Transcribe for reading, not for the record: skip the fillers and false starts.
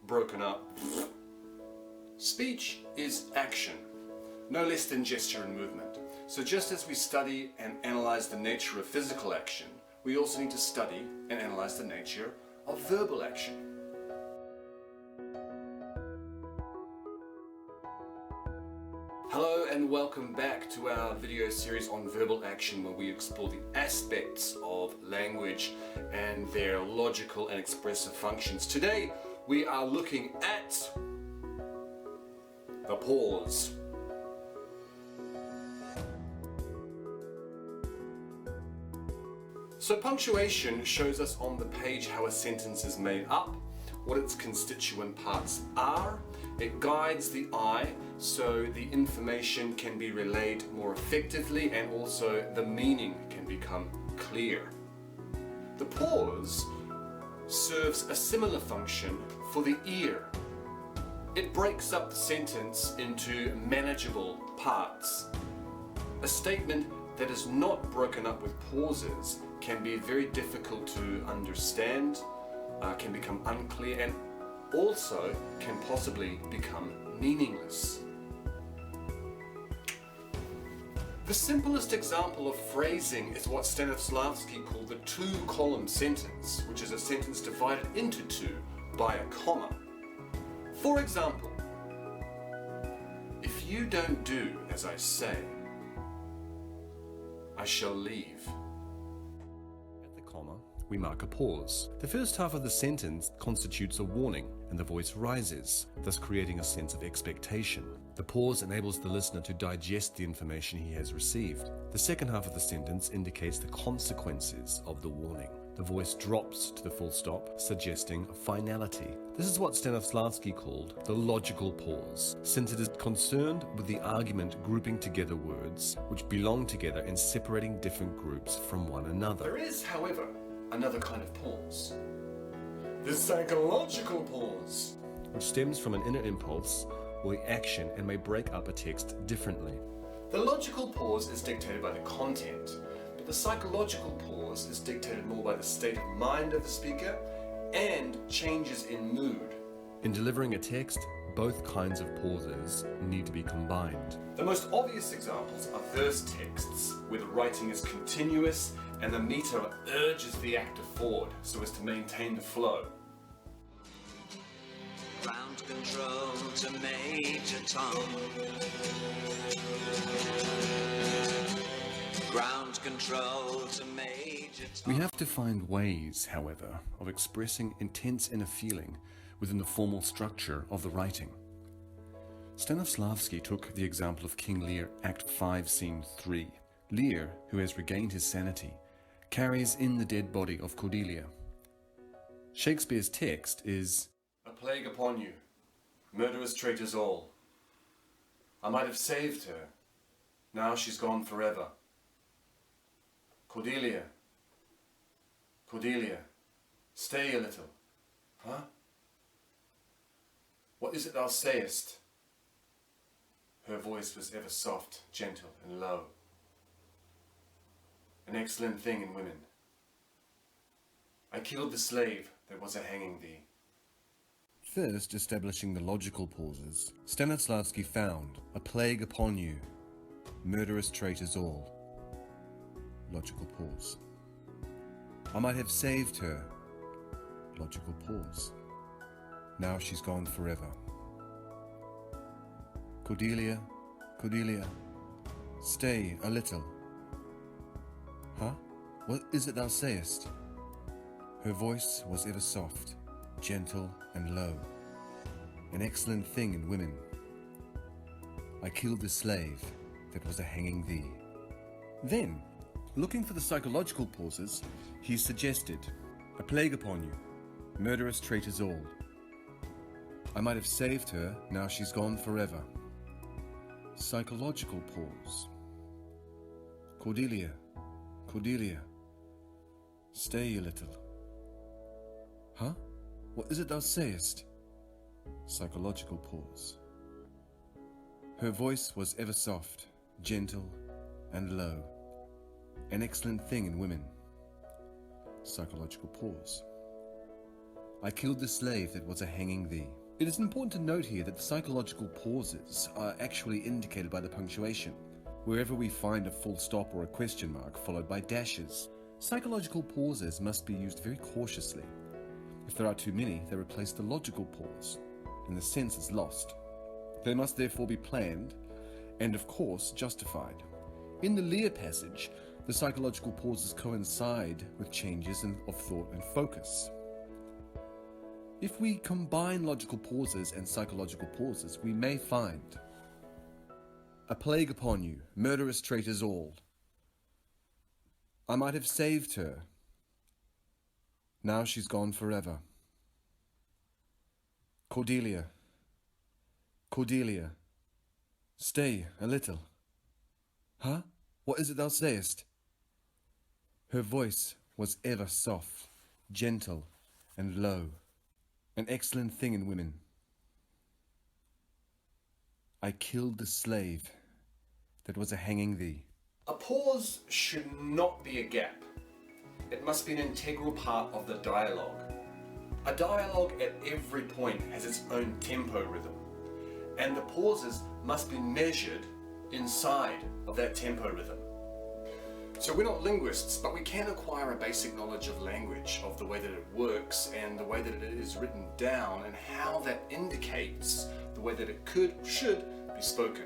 broken up. Speech is action, no less than gesture and movement. So just as we study and analyze the nature of physical action, we also need to study and analyze the nature of verbal action. Hello and welcome back to our video series on verbal action, where we explore the aspects of language and their logical and expressive functions. Today we are looking at the pause. So punctuation shows us on the page how a sentence is made up, what its constituent parts are. It guides the eye so the information can be relayed more effectively, and also the meaning can become clear. The pause serves a similar function for the ear. It breaks up the sentence into manageable parts. A statement that is not broken up with pauses can be very difficult to understand, can become unclear, and also can possibly become meaningless. The simplest example of phrasing is what Stanislavski called the two-column sentence, which is a sentence divided into two by a comma. For example, if you don't do as I say, I shall leave. At the comma, we mark a pause. The first half of the sentence constitutes a warning, and the voice rises, thus creating a sense of expectation. The pause enables the listener to digest the information he has received. The second half of the sentence indicates the consequences of the warning. The voice drops to the full stop, suggesting finality. This is what Stanislavski called the logical pause, since it is concerned with the argument grouping together words which belong together and separating different groups from one another. There is, however, another kind of pause. The psychological pause, which stems from an inner impulse or reaction and may break up a text differently. The logical pause is dictated by the content, but the psychological pause is dictated more by the state of mind of the speaker and changes in mood. In delivering a text, both kinds of pauses need to be combined. The most obvious examples are verse texts, where the writing is continuous and the meter urges the actor forward so as to maintain the flow. Ground control to Major Tom. Ground control to Major Tom. We have to find ways, however, of expressing intense inner feeling within the formal structure of the writing. Stanislavski took the example of King Lear, Act 5, Scene 3. Lear, who has regained his sanity, carries in the dead body of Cordelia. Shakespeare's text is, "A plague upon you, murderous traitors all. I might have saved her, now she's gone forever. Cordelia, Cordelia, stay a little." Huh? "What is it thou sayest?" Her voice was ever soft, gentle, and low. An excellent thing in women. I killed the slave that was a-hanging thee. First, establishing the logical pauses, Stanislavski found, "A plague upon you, murderous traitors all." Logical pause. "I might have saved her." Logical pause. "Now she's gone forever." "Cordelia, Cordelia, stay a little." Huh? "What is it thou sayest?" Her voice was ever soft, gentle and low. An excellent thing in women. I killed the slave that was a-hanging thee. Then, looking for the psychological pauses, he suggested, "A plague upon you, murderous traitors all. I might have saved her, now she's gone forever." Psychological pause. "Cordelia, Cordelia, stay a little." Huh? "What is it thou sayest?" Psychological pause. Her voice was ever soft, gentle, and low. An excellent thing in women. Psychological pause. I killed the slave that was a-hanging thee. It is important to note here that the psychological pauses are actually indicated by the punctuation. Wherever we find a full stop or a question mark followed by dashes, psychological pauses must be used very cautiously. If there are too many, they replace the logical pause, and the sense is lost. They must therefore be planned and, of course, justified. In the Lear passage, the psychological pauses coincide with changes of thought and focus. If we combine logical pauses and psychological pauses, we may find a plague upon you, murderous traitors all. I might have saved her. Now she's gone forever. Cordelia, Cordelia, stay a little. Huh? What is it thou sayest? Her voice was ever soft, gentle, and low, an excellent thing in women. I killed the slave that was a-hanging thee. A pause should not be a gap. It must be an integral part of the dialogue. A dialogue at every point has its own tempo rhythm, and the pauses must be measured inside of that tempo rhythm. So we're not linguists, but we can acquire a basic knowledge of language, of the way that it works and the way that it is written down and how that indicates the way that it should be spoken.